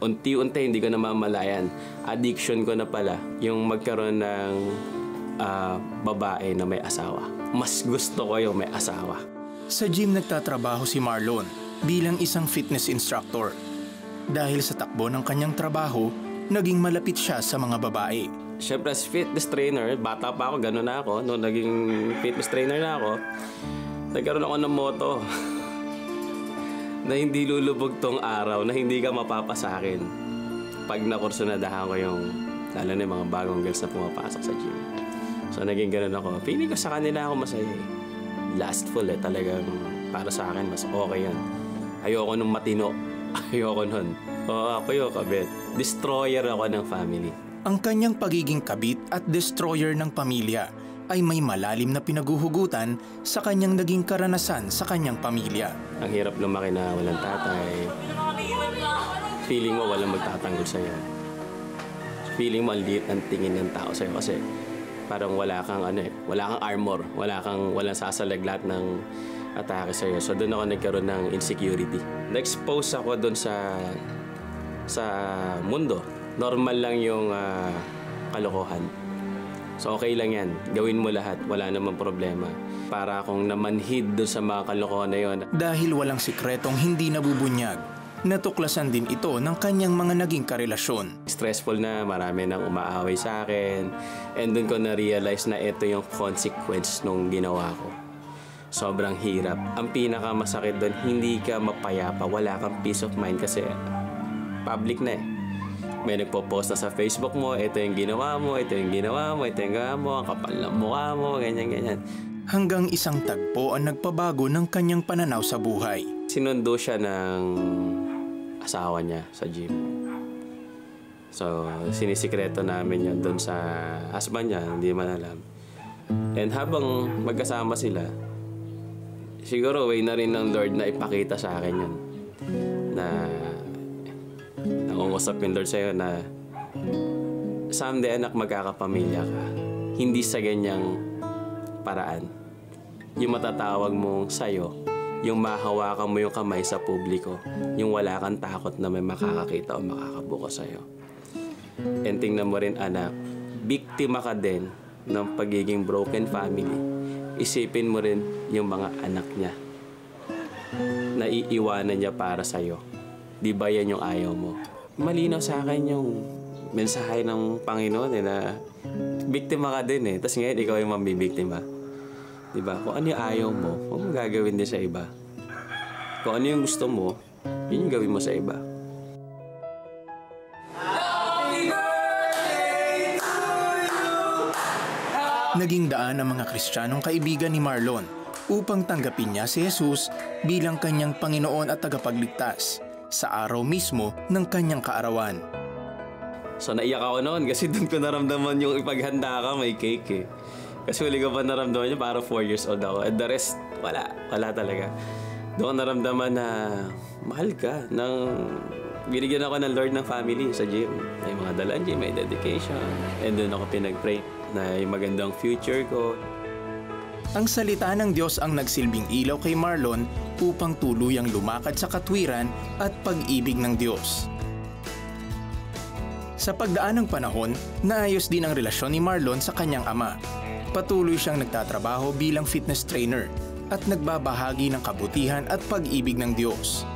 unti-unti hindi ko namamalayan. Addiction ko na pala yung magkaroon ng babae na may asawa. Mas gusto ko yung may asawa. Sa gym nagtatrabaho si Marlon bilang isang fitness instructor. Dahil sa takbo ng kanyang trabaho, naging malapit siya sa mga babae. Siyempre, as fitness trainer, bata pa ako, gano'n na ako. Noong naging fitness trainer na ako, nagkaroon ako ng motto na hindi lulubog tong araw, na hindi ka mapapasakin. Pag nakursunadahan ko yung, lalo na yung mga bagong girls na pumapasok sa gym. So, naging gano'n ako. Feeling ko sa kanila ako masaya eh. Lastful eh, talagang para sa akin, mas okay yan. Ayoko nung matino. Ayoko nun. Oo, ako yung kabit. Destroyer ako ng family. Ang kanyang pagiging kabit at destroyer ng pamilya ay may malalim na pinaguhugutan sa kanyang naging karanasan sa kanyang pamilya. Ang hirap lumaki na walang tatay. Feeling mo walang magtatanggol sa'yo. Feeling mo ang liit ng tingin ng tao sa'yo kasi parang wala kang wala kang armor, walang sasalag lahat ng atake sa'yo. So doon ako nagkaroon ng insecurity. Na-expose ako doon sa mundo. Normal lang yung kalokohan. So okay lang yan. Gawin mo lahat. Wala namang problema. Para akong namanhid doon sa mga kalokohan na yun. Dahil walang sikretong hindi nabubunyag, natuklasan din ito ng kanyang mga naging karelasyon. Stressful na, marami nang umaaway sa akin. And doon ko na-realize na ito yung consequence nung ginawa ko. Sobrang hirap. Ang pinakamasakit doon, hindi ka mapayapa, wala kang peace of mind kasi public na eh. May nagpo-post na sa Facebook mo, ito yung ginawa mo, ito yung ginawa mo, ito yung ginawa mo, ang kapal ng mukha mo, ganyan-ganyan. Hanggang isang tagpo ang nagpabago ng kanyang pananaw sa buhay. Sinundo siya ng asawa niya sa gym. So, sinisikreto namin yun doon sa husband niya, hindi man alam. And habang magkasama sila, siguro way na rin ng Lord na ipakita sa akin yun. Na nangungusap yung Lord sa'yo na someday anak magkakapamilya ka. Hindi sa ganyang paraan. Yung matatawag mong sa'yo, yung mahawakan mo yung kamay sa publiko, yung wala kang takot na may makakakita o makakabuko sa'yo. And tingnan mo rin anak, biktima ka din ng pagiging broken family. Isipin mo rin yung mga anak niya na iiwanan niya para sa'yo. Di ba yan yung ayaw mo? Malinaw sa akin yung mensahe ng Panginoon na biktima ka din eh. Tapos ngayon ikaw yung mambibiktima. Di ba? Kung ano yung ayaw mo, huwag mo gagawin din sa iba. Kung ano yung gusto mo, yun yung gawin mo sa iba. Naging daan ang mga Kristiyanong kaibigan ni Marlon upang tanggapin niya si Jesus bilang kanyang Panginoon at tagapagligtas sa araw mismo ng kanyang kaarawan. So naiyak ako noon kasi doon ko naramdaman yung ipaghanda ka, may cake eh. Kasi huli ko pa naramdaman yun, para 4 years old ako. And the rest, wala talaga. Doon ko naramdaman na mahal ka. Binigyan ako ng Lord ng family sa gym. May mga dalaan gym, may dedication. And doon ako pinag-pray na yung magandang future ko. Ang salita ng Diyos ang nagsilbing ilaw kay Marlon upang tuluyang lumakad sa katwiran at pag-ibig ng Diyos. Sa pagdaan ng panahon, naayos din ang relasyon ni Marlon sa kanyang ama. Patuloy siyang nagtatrabaho bilang fitness trainer at nagbabahagi ng kabutihan at pag-ibig ng Diyos.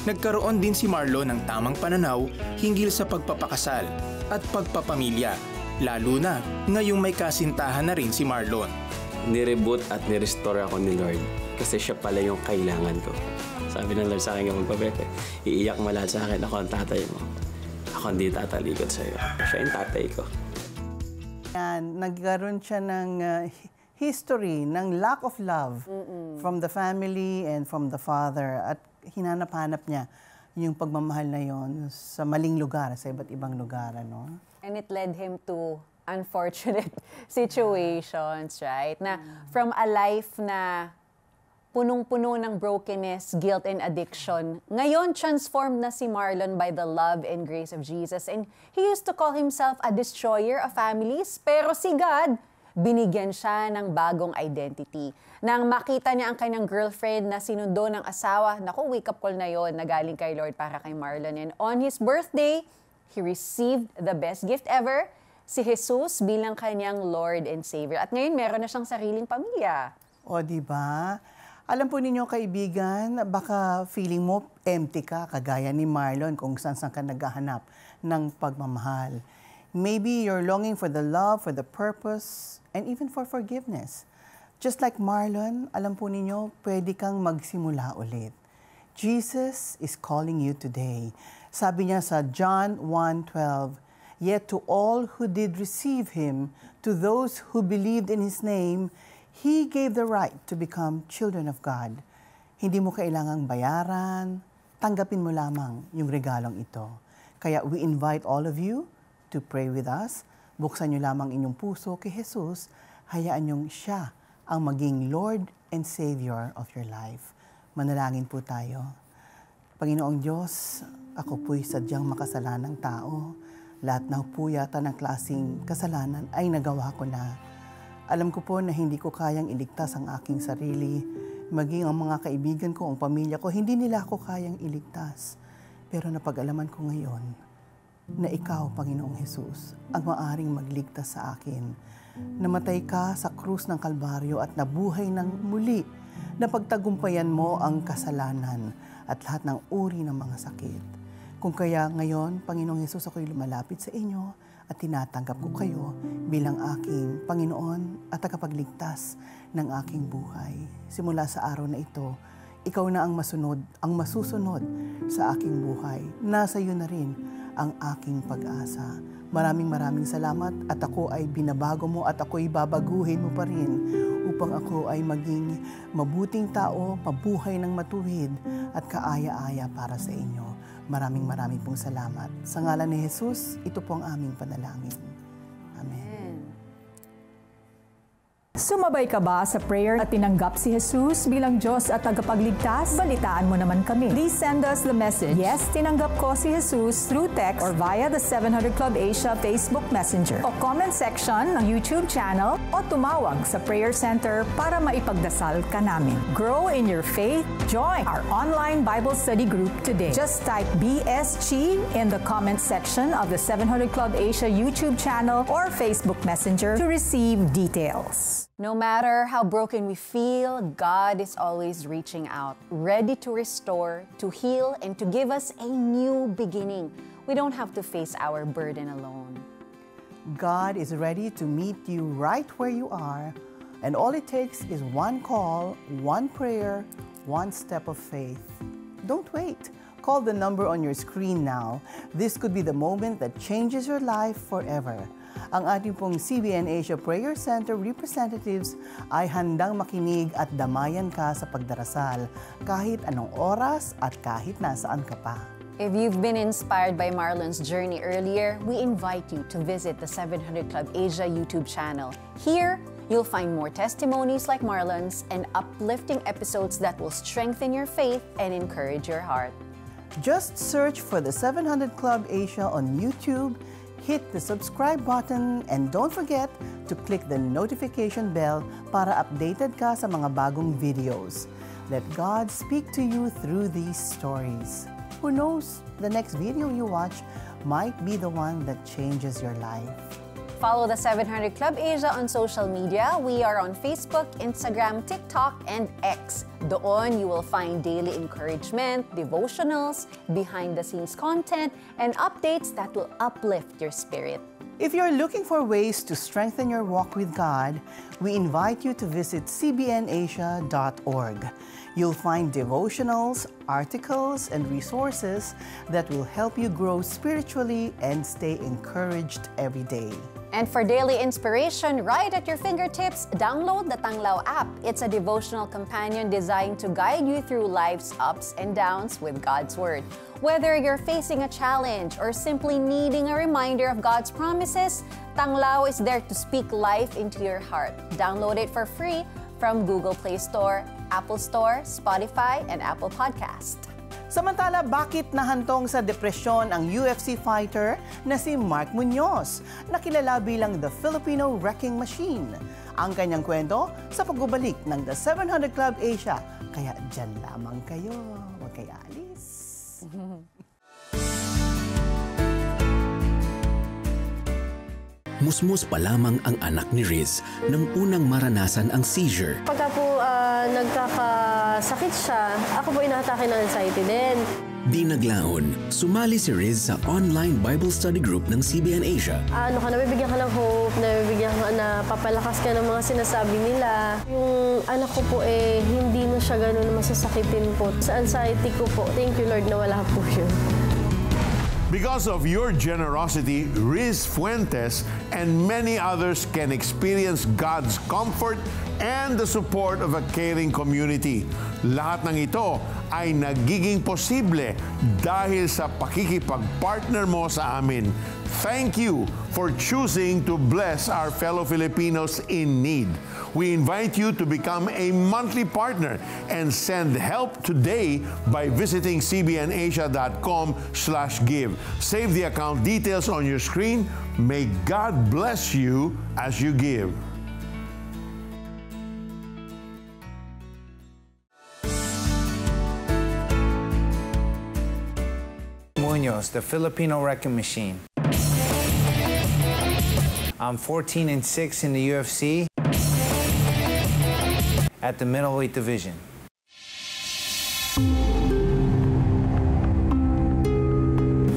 Nagkaroon din si Marlon ng tamang pananaw hinggil sa pagpapakasal at pagpapamilya, lalo na ngayong may kasintahan na rin si Marlon. Nireboot at nirestore ako ni Lord kasi siya pala yung kailangan ko. Sabi ng Lord sa akin yung magpapete, iiyak mo lahat sa akin, ako ang tatay mo. Ako hindi tatalikod sa'yo. Siya yung tatay ko. Nagkaroon siya ng history ng lack of love from the family and from the father. At hinanap-hanap niya yung pagmamahal na yon sa maling lugar, sa iba't ibang lugar. Ano? And it led him to unfortunate situations, right? Na from a life na punong-puno ng brokenness, guilt, and addiction, ngayon transformed na si Marlon by the love and grace of Jesus. And he used to call himself a destroyer of families, pero si God binigyan siya ng bagong identity. Nang makita niya ang kanyang girlfriend na sinundo ng asawa, naku, wake-up call na yon na galing kay Lord para kay Marlon. And on his birthday, he received the best gift ever, si Jesus bilang kanyang Lord and Savior. At ngayon, meron na siyang sariling pamilya. O, di ba? Alam po ninyo, kaibigan, baka feeling mo empty ka, kagaya ni Marlon, kung saan ka naghahanap ng pagmamahal. Maybe you're longing for the love, for the purpose, and even for forgiveness. Just like Marlon, alam po ninyo, pwede kang magsimula ulit. Jesus is calling you today. Sabi niya sa John 1:12, "Yet to all who did receive Him, to those who believed in His name, He gave the right to become children of God." Hindi mo kailangang bayaran, tanggapin mo lamang yung regalong ito. Kaya we invite all of you to pray with us. Buksan niyo lamang inyong puso kay Jesus. Hayaan niyong siya ang maging Lord and Savior of your life. Manalangin po tayo. Panginoong Diyos, ako po'y sadyang makasalanang tao. Lahat na po yata ng klaseng kasalanan ay nagawa ko na. Alam ko po na hindi ko kayang iligtas ang aking sarili. Maging ang mga kaibigan ko, ang pamilya ko, hindi nila ako kayang iligtas. Pero napag-alaman ko ngayon na Ikaw, Panginoong Jesus, ang maaring magligtas sa akin. Namatay ka sa krus ng Kalbaryo at nabuhay ng muli. Napagtagumpayan mo ang kasalanan at lahat ng uri ng mga sakit. Kung kaya ngayon, Panginoong Jesus, ako'y lumalapit sa inyo at tinatanggap ko kayo bilang aking Panginoon at tagapagligtas ng aking buhay. Simula sa araw na ito, Ikaw na ang masusunod sa aking buhay. Nasa iyo na rin ang aking pag-asa. Maraming salamat at ako ay binabago mo at ako'y babaguhin mo pa rin upang ako ay maging mabuting tao, mabuhay ng matuwid at kaaya-aya para sa inyo. Maraming pong salamat. Sa ngalan ni Jesus, ito po ang aming panalangin. Amen. Sumabay ka ba sa prayer at tinanggap si Jesus bilang Diyos at tagapagligtas? Balitaan mo naman kami. Please send us the message, "Yes, tinanggap ko si Jesus," through text or via the 700 Club Asia Facebook Messenger o comment section ng YouTube channel o tumawag sa Prayer Center para maipagdasal ka namin. Grow in your faith. Join our online Bible study group today. Just type BSG in the comment section of the 700 Club Asia YouTube channel or Facebook Messenger to receive details. No matter how broken we feel, God is always reaching out, ready to restore, to heal, and to give us a new beginning. We don't have to face our burden alone. God is ready to meet you right where you are, and all it takes is one call, one prayer, one step of faith. Don't wait. Call the number on your screen now. This could be the moment that changes your life forever. Ang ating pong CBN Asia Prayer Center representatives ay handang makinig at damayan ka sa pagdarasal kahit anong oras at kahit nasaan ka pa. If you've been inspired by Marlon's journey earlier, we invite you to visit the 700 Club Asia YouTube channel. Here, you'll find more testimonies like Marlon's and uplifting episodes that will strengthen your faith and encourage your heart. Just search for the 700 Club Asia on YouTube, hit the subscribe button, and don't forget to click the notification bell para updated ka sa mga bagong videos. Let God speak to you through these stories. Who knows, the next video you watch might be the one that changes your life. Follow the 700 Club Asia on social media. We are on Facebook, Instagram, TikTok, and X. Doon you will find daily encouragement, devotionals, behind-the-scenes content, and updates that will uplift your spirit. If you're looking for ways to strengthen your walk with God, we invite you to visit cbnasia.org. You'll find devotionals, articles, and resources that will help you grow spiritually and stay encouraged every day. And for daily inspiration right at your fingertips, download the Tanglao app. It's a devotional companion designed to guide you through life's ups and downs with God's Word. Whether you're facing a challenge or simply needing a reminder of God's promises, Tanglao is there to speak life into your heart. Download it for free from Google Play Store, Apple Store, Spotify, and Apple Podcast. Samantala, bakit nahantong sa depresyon ang UFC fighter na si Mark Muñoz, na kilala bilang the Filipino Wrecking Machine? Ang kanyang kwento sa pagbabalik ng The 700 Club Asia. Kaya dyan lamang kayo, huwag kayo alis. Musmus pa lamang ang anak ni Riz nang unang maranasan ang seizure. Pagka po nagkakasakit siya, ako po inaatake ng anxiety din. Di naglaon, sumali si Riz sa online Bible study group ng CBN Asia. Nabibigyan ka ng hope, napapalakas ka ng mga sinasabi nila. Yung anak ko po hindi na siya ganun masasakitin po. Sa anxiety ko po, thank you Lord na wala po yun. Because of your generosity, Riz Fuentes and many others can experience God's comfort and the support of a caring community. Lahat ng ito ay nagiging posible dahil sa pakikipag-partner mo sa amin. Thank you for choosing to bless our fellow Filipinos in need. We invite you to become a monthly partner and send help today by visiting cbnasia.com/give. Save the account details on your screen. May God bless you as you give. Muñoz, the Filipino Wrecking Machine. I'm 14-6 in the UFC at the middleweight division.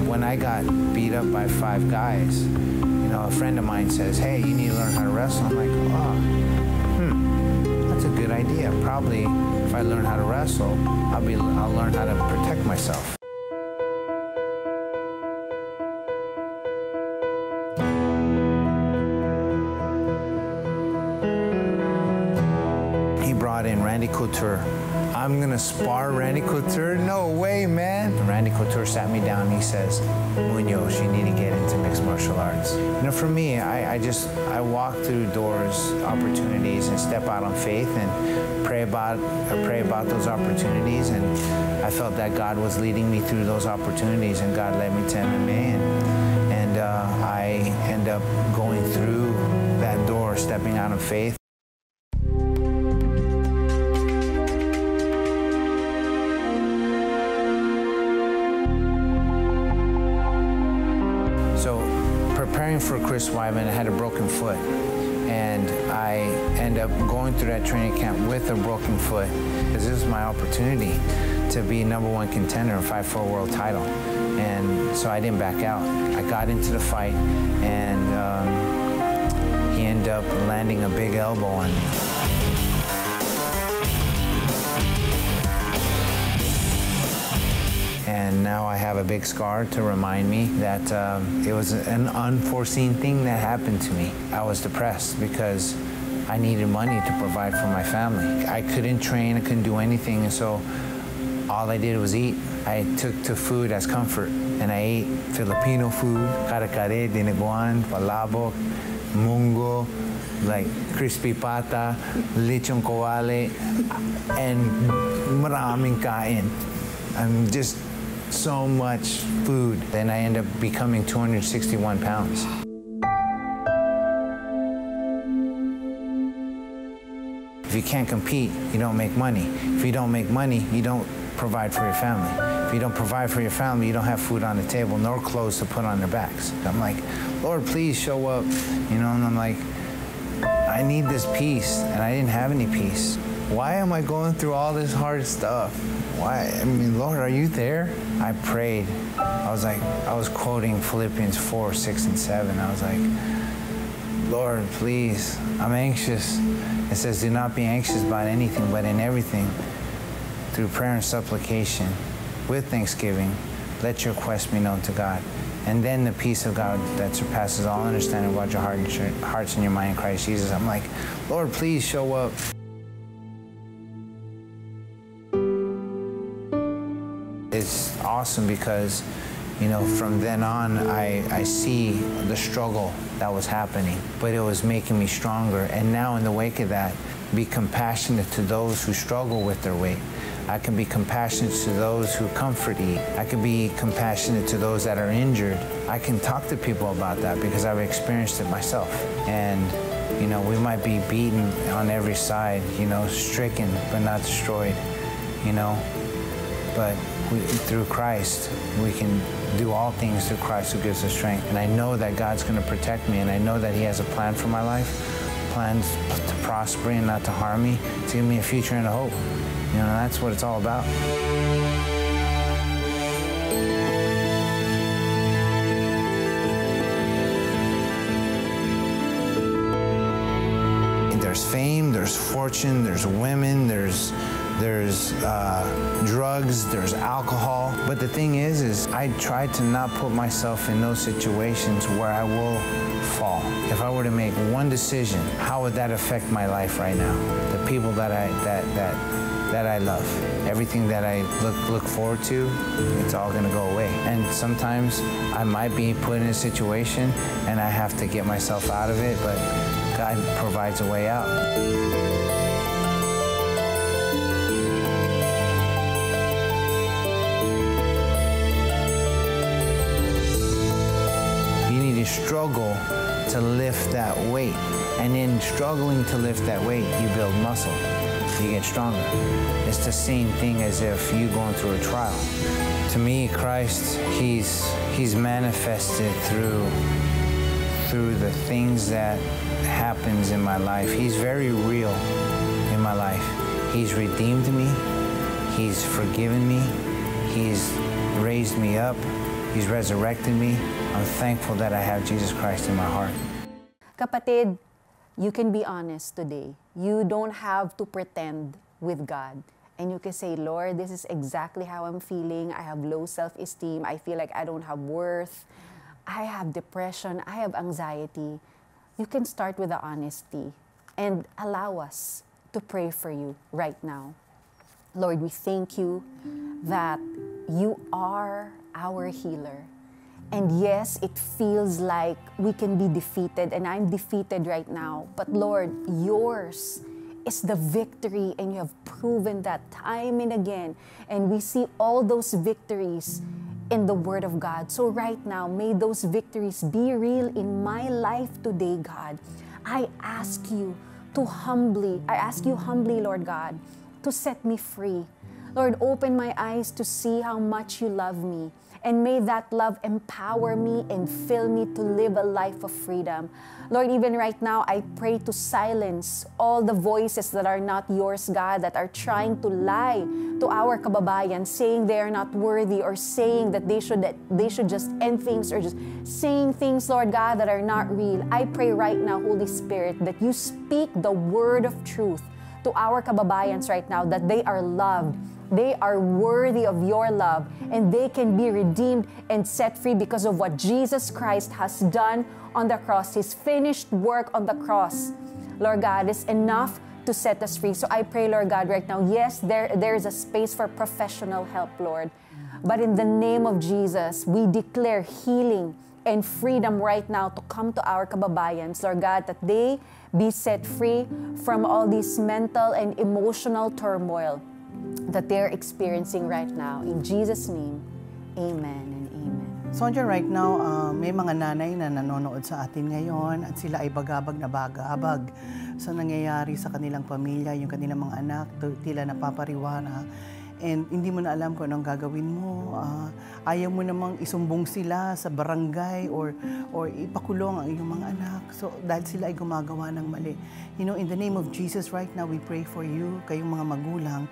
When I got beat up by 5 guys, a friend of mine says, "Hey, you need to learn how to wrestle." I'm like, that's a good idea. Probably if I learn how to wrestle, I'll learn how to protect myself. In Randy Couture. I'm gonna spar Randy Couture? No way, man. Randy Couture sat me down and he says, "Muñoz, you need to get into mixed martial arts." For me, I walk through doors, opportunities, and step out on faith and pray about those opportunities. And I felt that God was leading me through those opportunities, and God led me to MMA. And I end up going through that door, stepping out on faith. Preparing for Chris Weidman, I had a broken foot, and I end up going through that training camp with a broken foot because this was my opportunity to be #1 contender and fight for a world title. And so I didn't back out. I got into the fight, and he ended up landing a big elbow on me. And now I have a big scar to remind me that it was an unforeseen thing that happened to me. I was depressed because I needed money to provide for my family. I couldn't train, I couldn't do anything, and so all I did was eat. I took to food as comfort, and I ate Filipino food, kare-kare, dineguan, palabok, mungo, like crispy pata, lechon kawali, and maraming kain. I'm just so much food. Then I end up becoming 261 pounds. If you can't compete, you don't make money. If you don't make money, you don't provide for your family. If you don't provide for your family, you don't have food on the table, nor clothes to put on their backs. I'm like, Lord, please show up. And I'm like, I need this peace, and I didn't have any peace. Why am I going through all this hard stuff? Why? Lord, are you there? I prayed. I was quoting Philippians 4, 6, and 7. I was like, Lord, please, I'm anxious. It says, do not be anxious about anything, but in everything, through prayer and supplication, with thanksgiving, let your requests be known to God. And then the peace of God that surpasses all understanding about your hearts and your mind in Christ Jesus. I'm like, Lord, please show up. It's awesome because, from then on, I see the struggle that was happening, but it was making me stronger. And now in the wake of that, be compassionate to those who struggle with their weight. I can be compassionate to those who comfort eat. I can be compassionate to those that are injured. I can talk to people about that because I've experienced it myself. And you know, we might be beaten on every side, you know, stricken but not destroyed, you know. But through Christ, we can do all things through Christ who gives us strength. And I know that God's going to protect me, and I know that He has a plan for my life, plans to prosper and not to harm me, to give me a future and a hope. You know, that's what it's all about. There's fame, there's fortune, there's women, there's drugs, there's alcohol. But the thing is I try to not put myself in those situations where I will fall. If I were to make one decision, how would that affect my life right now? The people that I love, everything that I look forward to, it's all gonna go away. And sometimes I might be put in a situation and I have to get myself out of it, but God provides a way out. You need to struggle to lift that weight. And in struggling to lift that weight, you build muscle. You get stronger. It's the same thing as if you're going through a trial. To me, Christ, He's manifested through the things that happens in my life. He's very real in my life. He's redeemed me. He's forgiven me. He's raised me up. He's resurrected me. I'm thankful that I have Jesus Christ in my heart. Kapatid, you can be honest today. You don't have to pretend with God. And you can say, Lord, this is exactly how I'm feeling. I have low self-esteem. I feel like I don't have worth. I have depression. I have anxiety. You can start with the honesty and allow us to pray for you right now. Lord, we thank you that you are our healer. And yes, it feels like we can be defeated, and I'm defeated right now. But Lord, yours is the victory, and you have proven that time and again. And we see all those victories in the Word of God. So right now, may those victories be real in my life today, God. I ask you humbly, Lord God, to set me free. Lord, open my eyes to see how much you love me. And may that love empower me and fill me to live a life of freedom. Lord, even right now, I pray to silence all the voices that are not yours, God, that are trying to lie to our kababayan, saying they are not worthy, or saying that they should just end things, or just saying things, Lord God, that are not real. I pray right now, Holy Spirit, that you speak the word of truth to our kababayans right now, that they are loved. They are worthy of your love, and they can be redeemed and set free because of what Jesus Christ has done on the cross. His finished work on the cross, Lord God, is enough to set us free. So I pray, Lord God, right now, yes, there is a space for professional help, Lord. But in the name of Jesus, we declare healing and freedom right now to come to our kababayans, Lord God, that they be set free from all this mental and emotional turmoil that they're experiencing right now. In Jesus' name, amen and amen. Sonja, right now, may mga nanay na nanonood sa atin ngayon at sila ay bagabag na bagabag sa nangyayari sa kanilang pamilya, yung kanilang mga anak, tila napapariwara. And hindi mo na alam kung anong gagawin mo. Ayaw mo namang isumbong sila sa barangay or ipakulong ang iyong mga anak. So, dahil sila ay gumagawa ng mali. You know, in the name of Jesus right now, we pray for you, kayong mga magulang.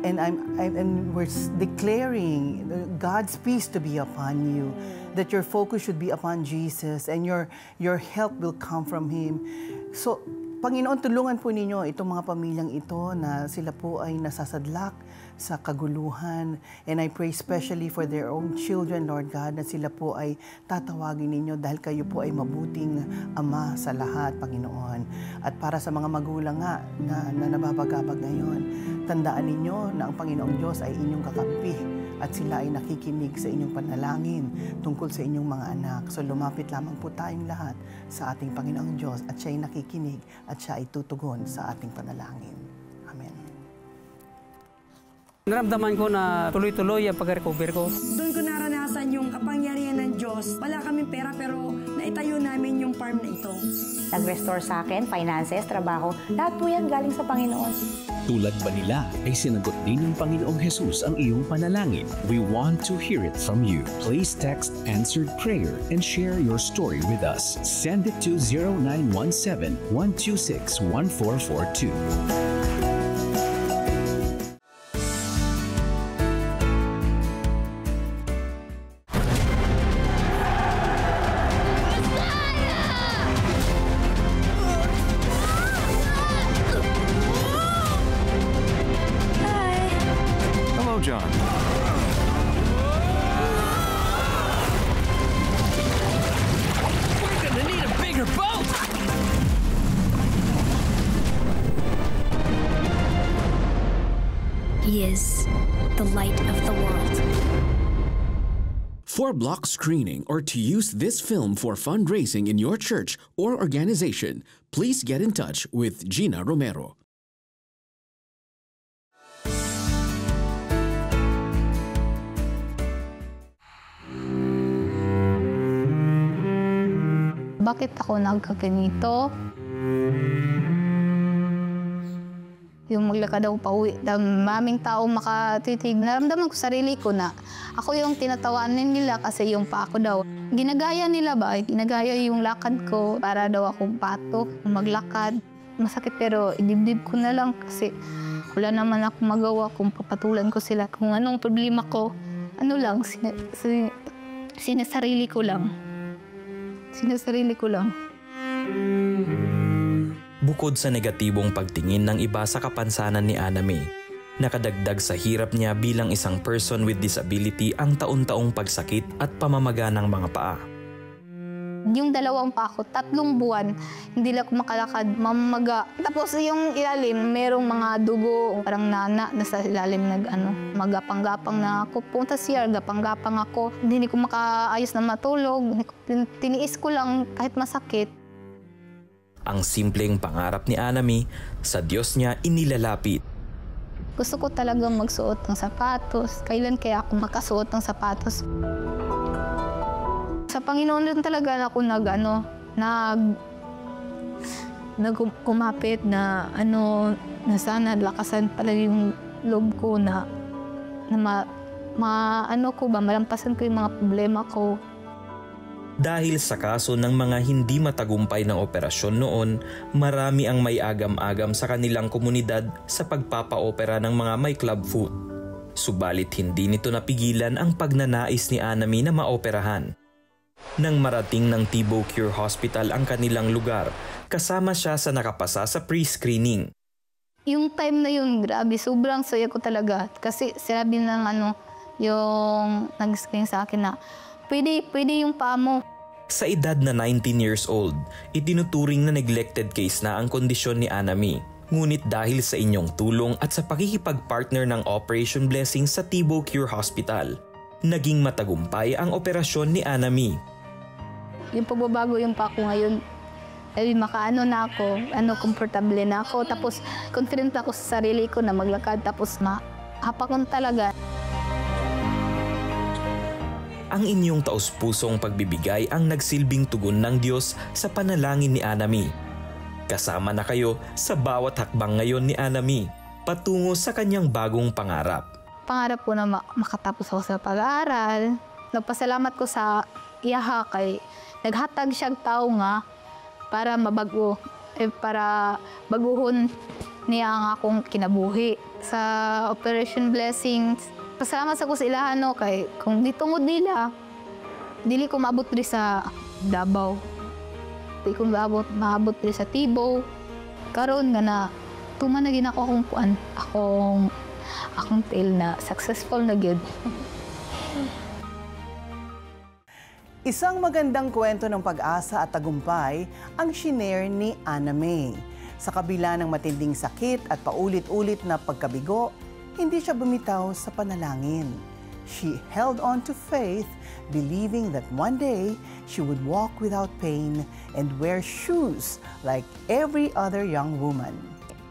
And we're declaring God's peace to be upon you. That your focus should be upon Jesus and your help will come from Him. So, Panginoon, tulungan po ninyo itong mga pamilyang ito na sila po ay nasasadlak sa kaguluhan. And I pray especially for their own children, Lord God, na sila po ay tatawagin ninyo dahil kayo po ay mabuting Ama sa lahat, Panginoon. At para sa mga magulang nga na nababagabag ngayon, tandaan ninyo na ang Panginoong Diyos ay inyong kakampi at sila ay nakikinig sa inyong panalangin tungkol sa inyong mga anak. So lumapit lamang po tayong lahat sa ating Panginoong Diyos at siya ay nakikinig at siya ay tutugon sa ating panalangin. Amen. Naramdaman ko na tuloy-tuloy ang pag-recover ko. Doon ko naranasan yung kapangyarihan ng Diyos. Wala kaming pera pero naitayo namin yung farm na ito. Nag-restore sa akin, finances, trabaho, lahat po yan galing sa Panginoon. Tulad ba nila ay sinagot din ng Panginoong Jesus ang iyong panalangin? We want to hear it from you. Please text answered prayer and share your story with us. Send it to 0917-126-1442. John. We're gonna need a bigger boat! He is the light of the world. For block screening or to use this film for fundraising in your church or organization, please get in touch with Gina Romero. Bakit ako nagkaganito? Yung maglakad ako pauwi, maming tao makatitig. Naramdaman ko sarili ko na ako yung tinatawanan nila kasi yung pa ako daw. Ginagaya nila ba? Ginagaya yung lakad ko para daw ako pato, maglakad. Masakit pero idibdib ko na lang kasi wala naman ako magawa kung papatulan ko sila. Kung anong problema ko, ano lang, sinasarili ko lang. Sinasarili ko lang. Bukod sa negatibong pagtingin ng iba sa kapansanan ni Anna May, nakadagdag sa hirap niya bilang isang person with disability ang taon-taong pagsakit at pamamaga ng mga paa. Yung 2 pa ako, 3 buwan, hindi lang ako makalakad, mamaga. Tapos yung ilalim, merong mga dugo, parang nana, nasa ilalim magapang-gapang na ako. Punta siya, gapang-gapang ako. Hindi ko makaayos na matulog. Tiniis ko lang kahit masakit. Ang simpleng pangarap ni Anna May, sa Diyos niya inilalapit. Gusto ko talagang magsuot ng sapatos. Kailan kaya ako makasuot ng sapatos? Sa Panginoon rin talaga ako kumapit na na sana lakasan pala yung loob ko na malampasan ko yung mga problema ko. Dahil sa kaso ng mga hindi matagumpay ng operasyon noon, marami ang may agam-agam sa kanilang komunidad sa pagpapaopera ng mga may club foot. Subalit hindi nito napigilan ang pagnanais ni Anna May na maoperahan. Nang marating ng Tibo Cure Hospital ang kanilang lugar, kasama siya sa nakapasa sa pre-screening. Yung time na yun, grabe, sobrang saya ko talaga. Kasi sinabi ng yung nag-screen sa akin na, pwede yung paa mo. Sa edad na 19 years old, itinuturing na neglected case na ang kondisyon ni Anna May. Ngunit dahil sa inyong tulong at sa pakikipag-partner ng Operation Blessing sa Tibo Cure Hospital, naging matagumpay ang operasyon ni Anna May. Yung pagbabago yung pa ako ngayon, ay makaano na ako, komportable na ako. Tapos confident ako sa sarili ko na maglakad. Tapos mahapakon talaga. Ang inyong taus-pusong pagbibigay ang nagsilbing tugon ng Diyos sa panalangin ni Anna May. Kasama na kayo sa bawat hakbang ngayon ni Anna May patungo sa kanyang bagong pangarap. Pangarap ko na makatapos ako sa pag-aaral. Nagpasalamat ko sa iyaha kay naghatag siyang tao nga para mabago, para baguhon niya ang akong kinabuhi. Sa Operation Blessings, pasalamat sa ko sa ilahan kay kung ditungod nila, dili ko maabot rin sa Davao. Dili ko maabot rin sa Tibo. Karon nga na, tumanagin ako akong tail na successful na good. Isang magandang kwento ng pag-asa at tagumpay ang shinare ni Anna May. Sa kabila ng matinding sakit at paulit-ulit na pagkabigo, hindi siya bumitaw sa panalangin. She held on to faith, believing that one day she would walk without pain and wear shoes like every other young woman.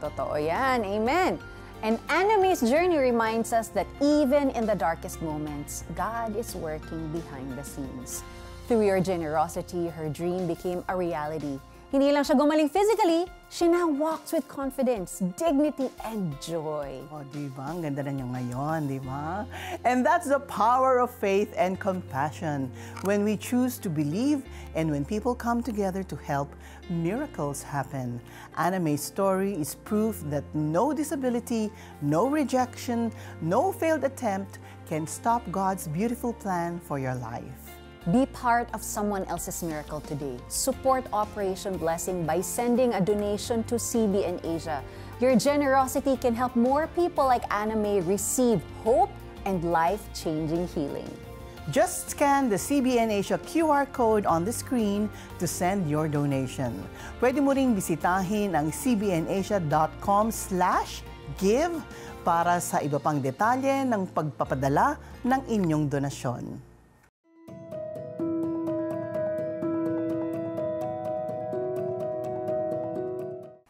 Totoo yan. Amen. And Anime's journey reminds us that even in the darkest moments, God is working behind the scenes. Through your generosity, her dream became a reality. Hindi lang siya gumaling physically, she now walks with confidence, dignity, and joy. Oh, diba? Ang ganda na niyo ngayon, diba? And that's the power of faith and compassion. When we choose to believe and when people come together to help, miracles happen. Anime's story is proof that no disability, no rejection, no failed attempt can stop God's beautiful plan for your life. Be part of someone else's miracle today. Support Operation Blessing by sending a donation to CBN Asia. Your generosity can help more people like Anime receive hope and life-changing healing. Just scan the CBN Asia QR code on the screen to send your donation. Pwede mo ring bisitahin ang cbnasia.com/give para sa iba pang detalye ng pagpapadala ng inyong donasyon.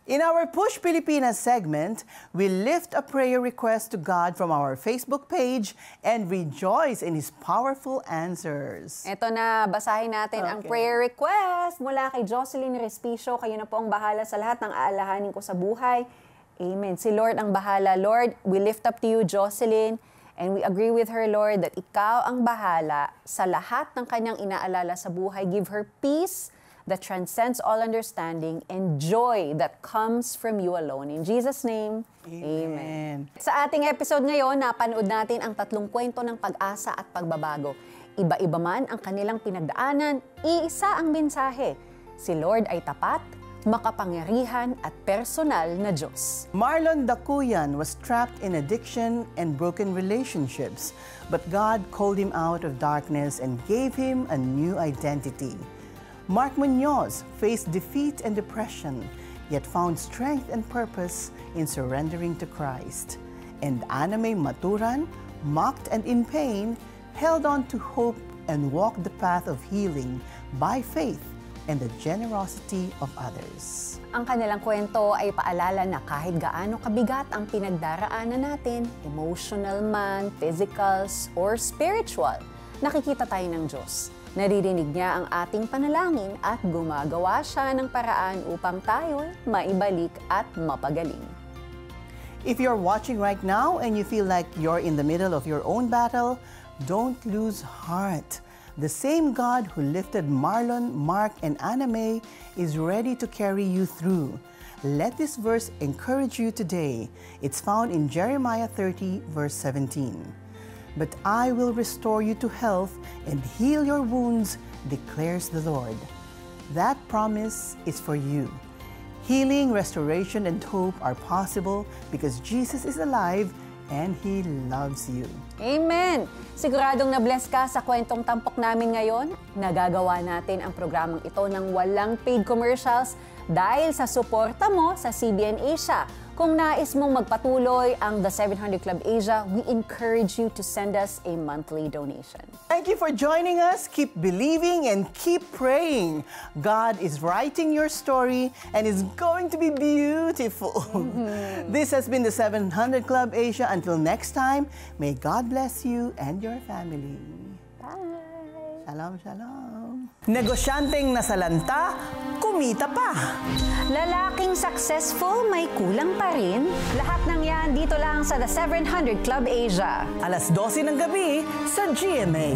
In our Push Pilipinas segment, we lift a prayer request to God from our Facebook page and rejoice in His powerful answers. Ito na, basahin natin ang prayer request mula kay Jocelyn Respicio. Kayo na po ang bahala sa lahat ng aalahanin ko sa buhay. Amen. Si Lord ang bahala. Lord, we lift up to you, Jocelyn, and we agree with her, Lord, that ikaw ang bahala sa lahat ng kanyang inaalala sa buhay. Give her peace that transcends all understanding and joy that comes from you alone. In Jesus' name, Amen. Sa ating episode ngayon, napanood natin ang 3 kwento ng pag-asa at pagbabago. Iba-iba man ang kanilang pinagdaanan, iisa ang mensahe. Si Lord ay tapat, makapangyarihan at personal na Diyos. Marlon Dacuyan was trapped in addiction and broken relationships, but God called him out of darkness and gave him a new identity. Mark Munoz faced defeat and depression, yet found strength and purpose in surrendering to Christ. And Anime Maturan, mocked and in pain, held on to hope and walked the path of healing by faith and the generosity of others. Ang kanilang kwento ay paalala na kahit gaano kabigat ang pinagdaraanan natin, emotional man, physical, or spiritual, nakikita tayo ng Diyos. Naririnig niya ang ating panalangin at gumagawa siya ng paraan upang tayo maibalik at mapagaling. If you're watching right now and you feel like you're in the middle of your own battle, don't lose heart. The same God who lifted Marlon, Mark, and Anime is ready to carry you through. Let this verse encourage you today. It's found in Jeremiah 30, verse 17. But I will restore you to health and heal your wounds, declares the Lord. That promise is for you. Healing, restoration, and hope are possible because Jesus is alive and He loves you. Amen! Siguradong na-bless ka sa kwentong tampok namin ngayon. Nagagawa natin ang programang ito ng walang paid commercials dahil sa suporta mo sa CBN Asia. Kung nais mong magpatuloy ang The 700 Club Asia, we encourage you to send us a monthly donation. Thank you for joining us. Keep believing and keep praying. God is writing your story and it's going to be beautiful. This has been the 700 Club Asia. Until next time, may God bless you and your family. Bye! Shalom, shalom. Negosyanteng nasalanta, kumita pa. Lalaking successful, may kulang pa rin. Lahat ng yan dito lang sa The 700 Club Asia. Alas 12 ng gabi sa GMA.